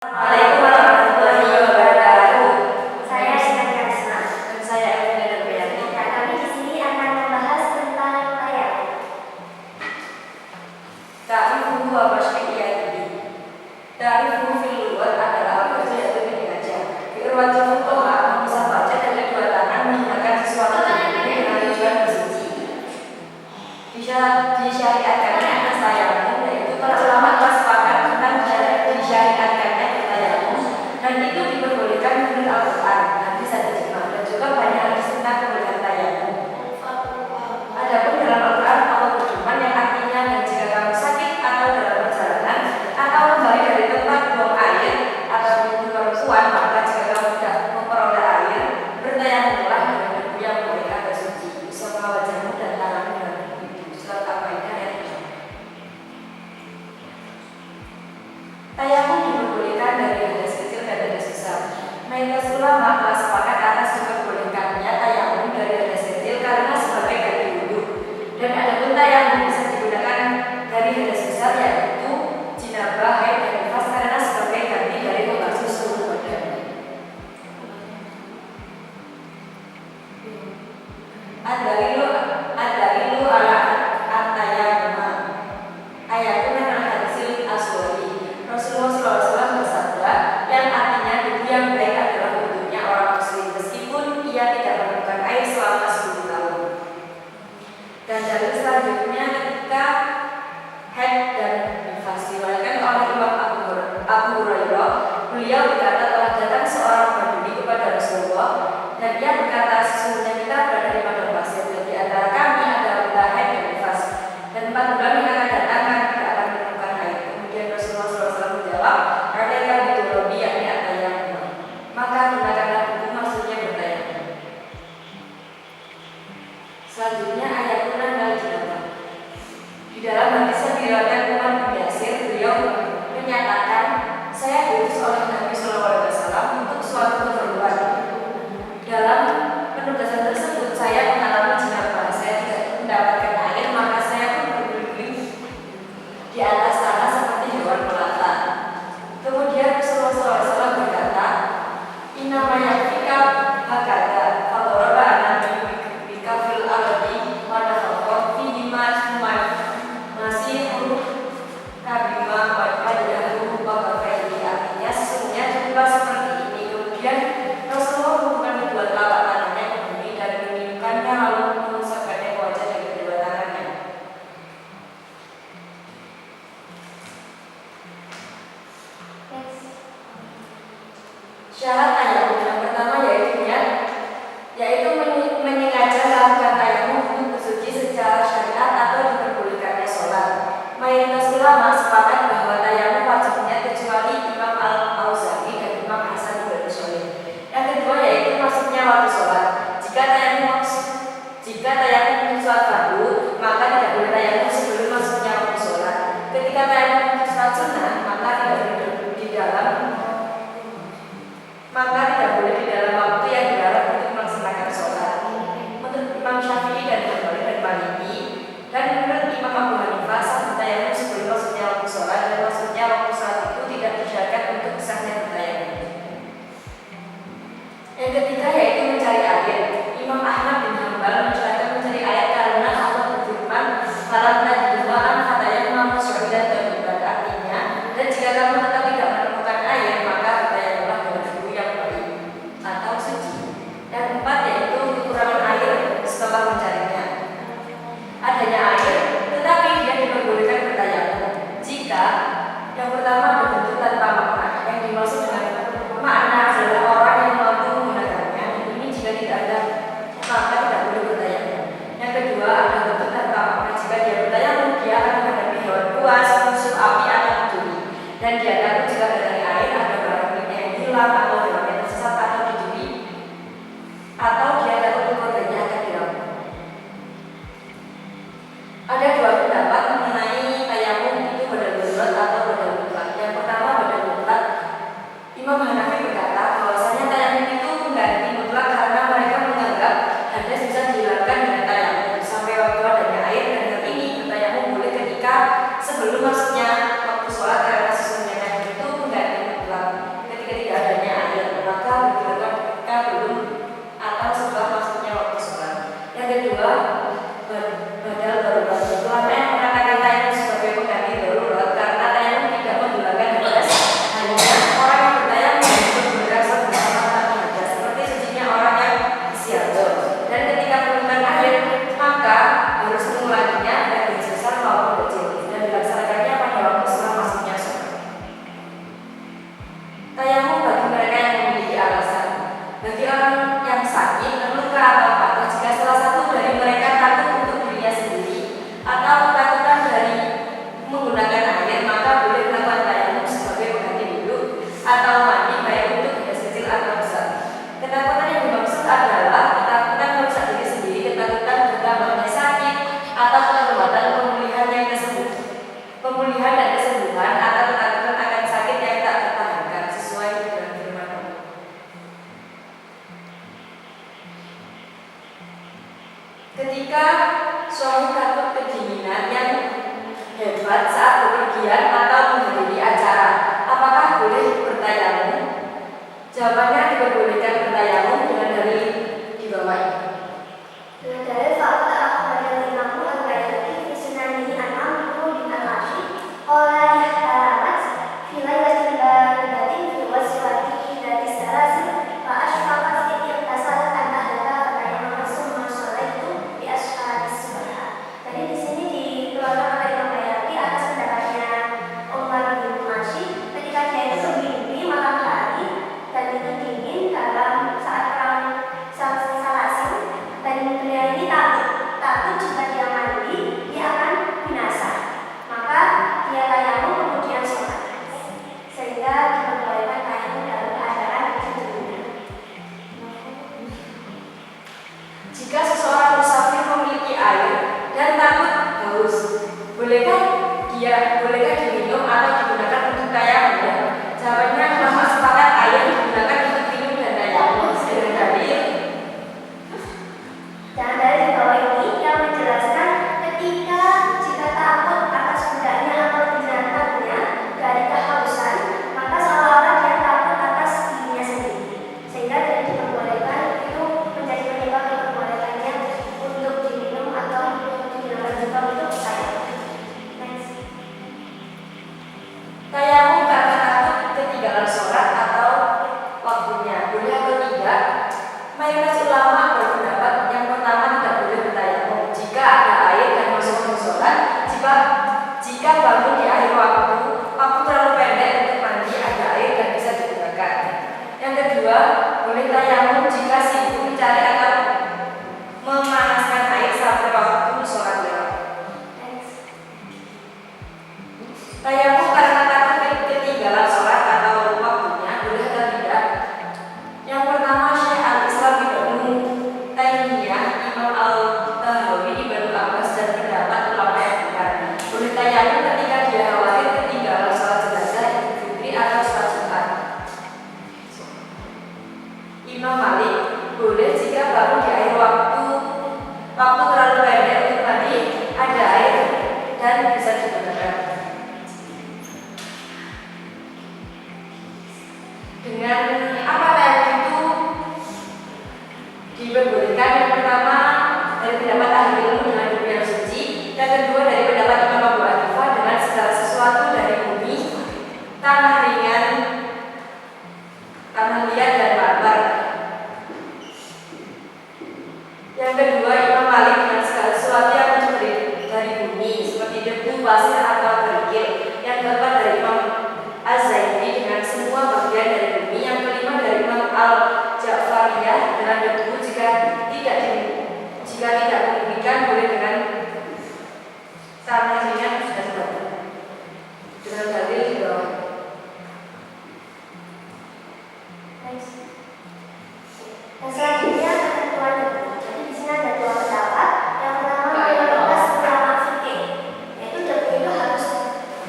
Waalaikumsalam warahmatullahi wabarakatuh. Saya Sina Karisma. Dan saya Elvina Darbayani. Nah, kami di sini akan membahas tentang tayamum. Ta'rifuhu wa bashkiyatihi. Ta'rifuhu fil lughah adalah apa yaitu ini aja. Firwatul fuqaha bisa baca dengan dua tangan menggunakan sesuatu dengan tujuan bersuci. Disyariatkannya atas tayamum, yaitu para ulama telah sepakat tentang disyariatkannya tayamum, dan itu diperbolehkan menurut Al-Quran, hadis ada ijma, dan juga banyak hadis tentang kebolehan tayamum. Adapun dalam Al-Quran Allah berfirman yang artinya, dan jika kamu sakit atau dalam perjalanan atau kembali dari tempat buang air atau di perempuan, maka jika kamu tidak memperoleh air, bertayamumlah dengan debu yang boleh agar suci, usaplah wajahmu dan tanganmu dengan debu itu. Surat Al-Maidah ayat 6. Tayamum diperbolehkan dari hadas kecil dan hadas besar. Mayoritas ulama telah sepakat atas diperbolehkannya tayamum dari hadas kecil karena sebagai ganti wudhu. Dan adapun tayamum bisa digunakan dari hadas besar, yaitu jinabah, haid, dan nifas, karena sebagai ganti dari membasuh seluruh badan. Ad-dalilu ala at-tayammum. Ayatun al-hadsil aswari. Rasulullah SAW bersabda yang artinya debu yang baik adalah wudhunya orang muslim meskipun ia tidak menemukan air selama 10 tahun. Dan dalil selanjutnya ketika haid dan nifas diriwayatkan oleh Imam Abu Hurairah, beliau berkata telah datang seorang badui kepada Rasulullah dan ia berkata sesungguhnya kita berada di padang pasir dan di antara kami ada wanita haid dan nifas dan 4 bulan yang akan datang kami tidak akan menemukan air. Kemudian Rasulullah SAW menjawab, "Alaika biturabbi yakni at-tayammum." Maka gunakanlah debu, maksudnya bertayamum. Selanjutnya ayat 6 dan 8. Di dalam hadis yang diriwayatkan Umar bin Yasir, beliau menyatakan, saya diutus oleh Nabi SAW untuk suatu keperluan. Dalam penugasan tersebut saya mengalami jinabah, saya tidak mendapatkan air, maka saya pun bergeling di atas tanah seperti hewan melata. Kemudian Rasulullah SAW berkata, "Innama yakfika hakada fadoraba anam bika fil ardi wa nafaqat fihi ma masih kabima wajahmu wabakaini." Artinya sesungguhnya cukuplah seperti ini. Kemudian Rasulullah membuka kedua telapak tangannya ke bumi dan menyiumkannya lalu mengusapkannya ke wajah dengan kedua tangannya. Syarat tayamum yang pertama yaitu niat, yaitu menyengaja melakukan tayamum untuk bersuci secara syariat atau diperbolehkannya sholat. Mayoritas ulama sepakat bahwa tayamum wajibnya kecuali Imam Al-Auza'i dan Imam Hasan bin Sholih. Yang kedua yaitu maksudnya waktu sholat. Jika tayamum untuk sholat fardu, maka tidak boleh tayamum sebelum masuknya waktu sholat. Ketika tayamum untuk sholat sunnah, maka tidak boleh di dalam maka Tayamum bagi mereka yang memiliki alasan. Bagi orang yang sakit, terluka atau patah, jika salah satu dari mereka takut untuk dirinya sendiri atau ketakutan dari menggunakan air, maka boleh melakukan tayamum sebagai pengganti wudhu atau mandi baik untuk hadas kecil atau besar. Ketakutan yang dimaksud adalah ketakutan merusak diri sendiri, ketakutan bertambahnya sakit atau perbuatan pemulihan dan kesembuhan, atau ketakutan akan sakit yang tak tertahankan sesuai dengan firman Allah. Ketika suami takut kedinginan yang hebat saat bepergian atau menghadiri acara, apakah boleh bertayamum? Jawabannya diperbolehkan bertayamum dengan dalil di bawah ini. Dengan dalil fakta akhbaril Imam Al-Bayhaqi fi Sunanihi an-Amr bin al-Ashid qala yahtamat fi lailatin baridatin fi waswati dari salasi fa ashfaqat iqtasalat an ahlaka fa tayammama summa sholaitu bi ashabis subha. Jadi di sini dikeluarkan oleh Imam Bayhaqi atas pendapatnya Umar bin Ashid ketika dia itu bermimpi malam hari dan itu dingin dalam saat perang Salasi, dan beliau ini takut jika dia mandi dia akan binasa, maka dia tayamum kemudian sholat, sehingga diperbolehkan tayamum dalam keadaan sederhana. Jika seseorang musafir memiliki air dan takut haus, bolehkah diminum atau digunakan untuk tayamum? Jawabannya, ulama sepakat air digunakan untuk minum dan tayamum dengan dalil. Dan dari di bawah ini yang menjelaskan ketika jika takut atas budaknya atau binatangnya dari kehausan, maka seolah-olah dia takut atas dirinya sendiri, sehingga tidak diperbolehkan itu menjadi penyebab diperbolehkannya untuk diminum atau digunakan juga untuk tayamum. Tayamum karena takut ketinggalan sholat atau waktunya, boleh atau tidak? Mayoritas ulama berpendapat yang pertama tidak boleh bertayamum jika ada air dan masuk ke sholat. Jika bangun di akhir waktu terlalu pendek untuk mandi, ada air dan bisa digunakan. Yang kedua, boleh tayamum jika sibuk mencari atau memanaskan air sampai waktu sholat lewat. Tayamum karena takut ketinggalan sholat atau waktunya, boleh atau tidak? Yang pertama, Syekh Al-Islam Ibnu Taimiyah, Imam Al-Tahawi, Ibnu Abbas, dan pendapat ulama yang benar. Boleh tayamum ketika dia khawatir ketinggalan sholat jenazah, Idul Fitri atau sholat Jumat. Imam Malik, boleh jika bangun di akhir waktu terlalu pendek untuk mandi, ada air dan bisa digunakan. Dengan apa tayamum itu diperbolehkan? Yang pertama dari pendapat ahli ilmu dengan bumi yang suci, yang kedua dari pendapat Imam Abu Hanifah dengan segala sesuatu dari bumi, tanah ringan, tanah liat dan barbar. Yang kedua Imam Malik dengan segala sesuatu yang muncul dari bumi seperti debu, pasir atau kerikil. Yang keempat dari Imam Az-Zaidi dengan semua bagian dari bumi. Yang kelima dari Imam Al-Ja'fariyah dengan debu jika tidak memungkinkan boleh dengan tanah ringan dan batu. Dengan dalil di bawah. Dan selanjutnya ketentuan debu. Jadi di sini ada dua pendapat. Yang pertama mayoritas ulama fikih, yaitu debu itu harus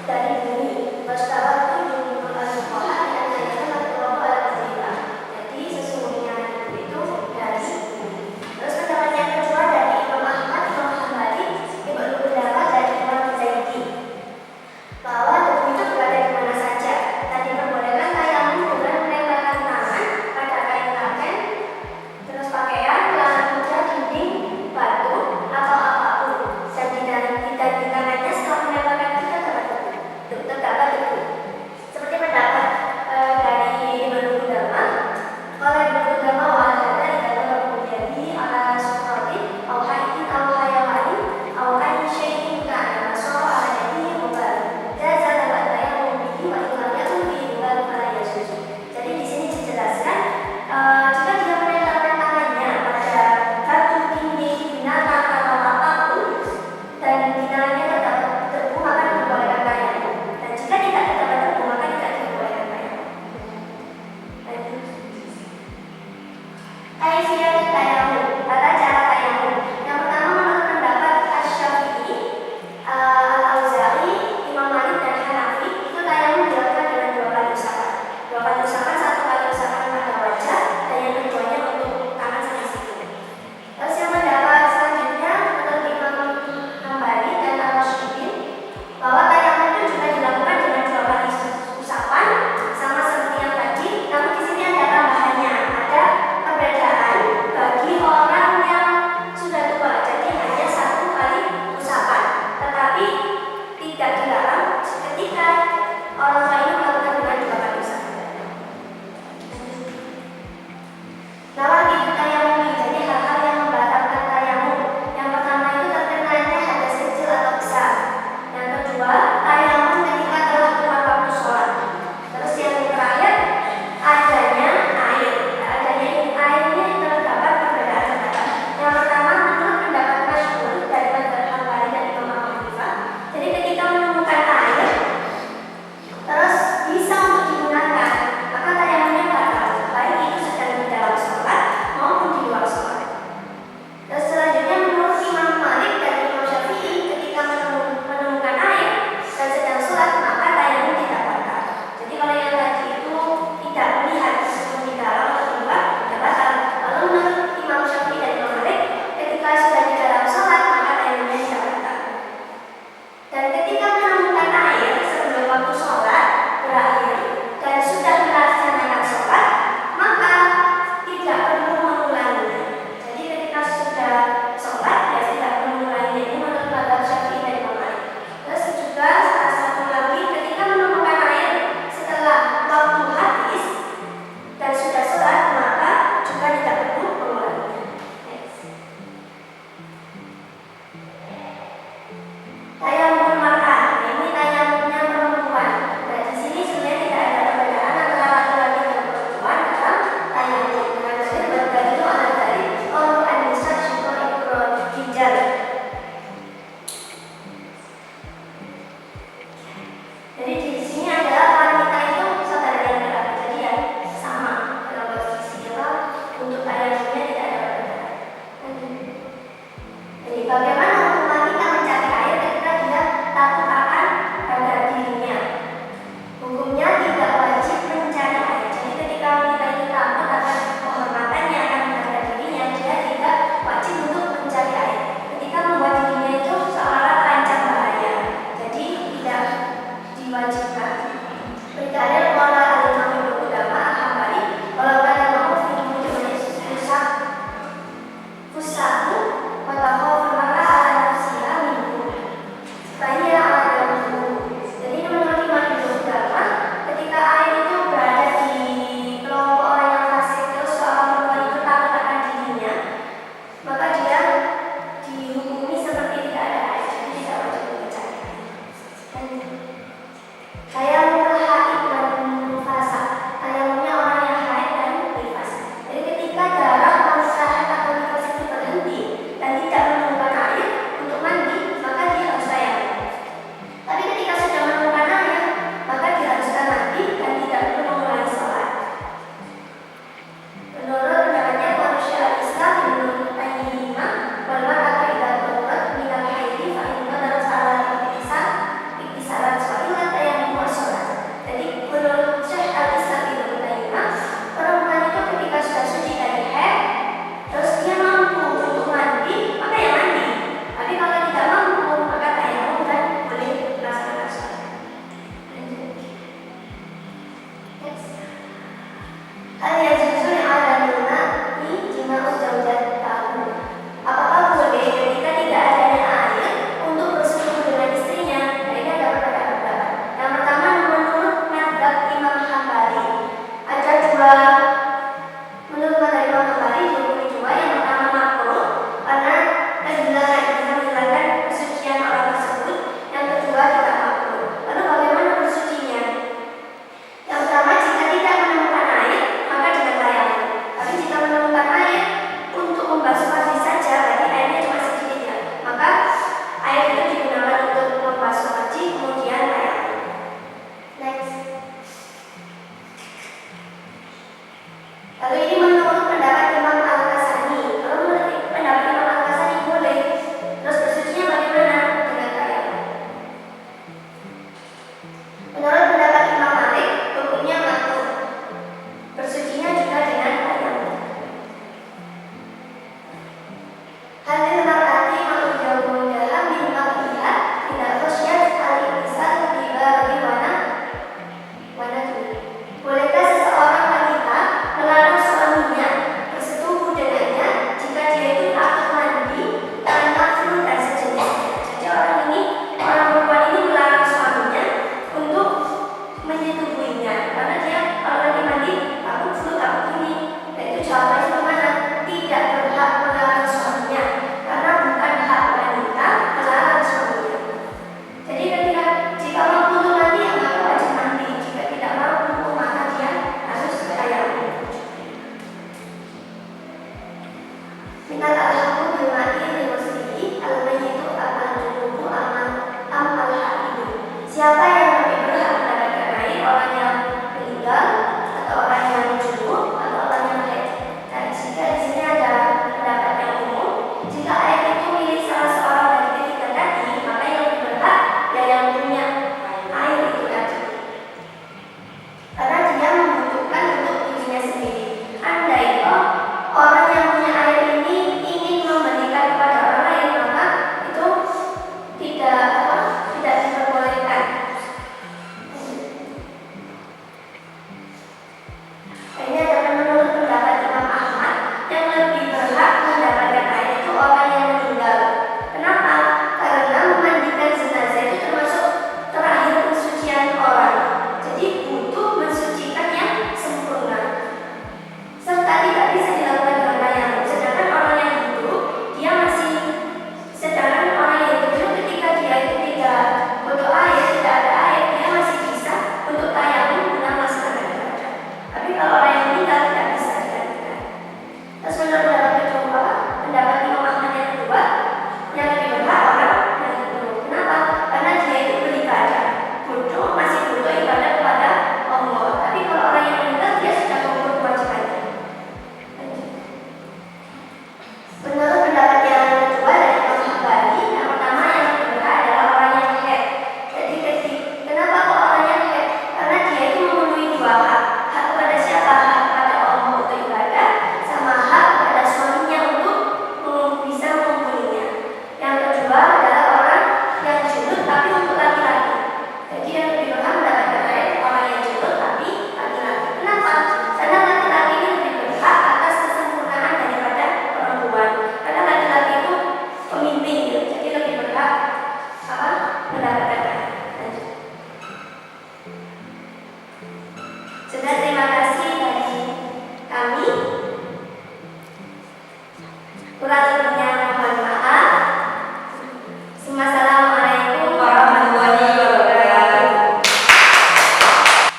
dari bumi. Berstawa itu jumlah al-fuqaha yang diantaranya al-fuqaha al-fadilah. Jadi sesungguhnya debu itu dari bumi. Terus pendapat yang kedua dari Imam Ahmad, Imam Hambali, pendapat dari Imam Zaidi, bahwa debu itu berada di mana saja dan diperbolehkan tayamum dengan menempelkan tangan pada kain kapen Kaifiyat tayamum, tata cara tayamum. Yang pertama menurut pendapat Asy-Syafi'i, Al-Auza'i, Imam Malik dan Hanafi, itu tayamum dilakukan dengan 2 kali usapan. 2 kali usapan, 1 kali usapan pada wajah dan yang keduanya untuk tangan sama siku. Terus yang pendapat selanjutnya menurut Imam Hambali dan Al-Rasyidin, bahwa tayamum itu juga dilakukan dengan 2 kali usapan, sama seperti yang tadi. Namun di sini ada tambahannya, ada perbedaan bagi orang yang sudah tua, jadi hanya 1 kali usapan. Tetapi tidak dilarang ketika orang tua ini melakukan dengan 2 kali usapan. Lawan itu tayamum, jadi hal-hal yang membatalkan tayamum. Yang pertama itu terkenanya hadas kecil atau besar. Yang kedua, tayamum ketika telah keluar waktu sholat. Terus yang terakhir, adanya air. Adanya air ini terdapat perbedaan pendapat. Yang pertama, menurut pendapat masyhur dari mazhab Hambali dan Imam Abu Hanifah, jadi ketika menemukan air terus bisa untuk digunakan, maka tayamumnya batal, baik itu sedang di dalam sholat maupun di luar sholat. Terus selanjutnya menurut Imam Malik dan Imam Syafi'i, ketika menemukan air dan sedang sholat, maka tayamum tidak batal. Jadi kalau yang tadi itu tidak melihat meskipun di dalam atau di luar, tidak batal. Lalu menurut Imam Syafi'i dan Imam Malik, ketika sudah di dalam sholat, maka tayamumnya tidak batal. Dan ketika menemukan air sebelum waktu sholat berakhir dan sudah melaksanakan sholat, maka tidak perlu mengulanginya. Jadi ketika sudah sholat, ya tidak perlu mengulanginya. Ini menurut mazhab Syafi'i dan Imam Malik. Terus juga salah satu lagi, ketika menemukan air setelah waktu habis dan sudah sholat, maka juga tidak perlu mengulanginya. Next. Tayamum mar'ah, ini tayamumnya perempuan. Nah, di sini sebenarnya tidak ada perbedaan antara laki-laki dan perempuan dalam tayamum. Dengan dalil berdalil ala dalil qaul an-nisa syukur ikrot hijab. Jadi di sini adalah wanita itu saudara yang laki-laki, jadi ya sama dalam posisi apa untuk tayamumnya tidak ada perbedaan. Jadi bagaimana hukum wanita mencari air ketika dia takut akan pada dirinya? Hukumnya tidak wajib mencari air. Jadi ketika wanita itu takut akan kehormatannya, akan pada dirinya, dia tidak wajib untuk mencari air. Ketika membuat dirinya itu seolah-olah terancam bahaya, jadi tidak diwajibkan. Berdalil qala al-Imam Ibnu Qudamah Al-Hambali, walau kana mau fi wujudi fusahu wa takhawfu mar'a ala nafsiha minhu fahiyya adamuhu. Jadi ini menurut Imam Ibnu Qudamah, ketika air itu berada di kelompok orang yang fasik, terus seorang perempuan itu takut akan dirinya, maka dia dihukumi seperti tidak ada air, jadi tidak wajib mencari air. Tayamum haid dan nifasa, tayamumnya orang yang haid dan nifas. Jadi ketika darah wanita haid atau nifas itu berhenti dan tidak menemukan air untuk mandi, maka dia harus tayamum. Tapi ketika sudah menemukan air, maka diharuskan mandi dan tidak perlu mengulangi sholat. Menurut pendapatnya manusia Islam menurut Tayyimah, wal mar'atu idza tahurat minal haidi fa inna darat ala iktisalan sholat tayamum wa sholat. Jadi menurut Syekh Al-Islam Ibnu Taimiyah, perempuan itu ketika sudah suci dari haid, terus dia mampu untuk mandi, maka ya mandi. Tapi kalau tidak mampu, maka tayamum dan boleh melaksanakan sholat. Next. Hal yajuzu li'adamina ni jima'u zawjat tahu. Apakah boleh ketika tidak adanya air untuk bersekutu dengan istrinya? Nah, ini ada perbedaan pendapat. Yang pertama menurut mazhab Imam Hambali ada 2. Menurut mazhab Imam Hambali dihukumi 2. Yang pertama makruh karena menghilangkan kesucian orang tersebut. Yang kedua tidak makruh. Lalu bagaimana bersucinya? Yang pertama, jika tidak menemukan air, maka dengan tayamum. Tapi jika menemukan air untuk membasuh wajah saja, berarti airnya cuma sedikit ya, maka air itu digunakan untuk membasuh wajah, kemudian tayamum. Next. Lalu ini menurut pendapat Imam Al kalau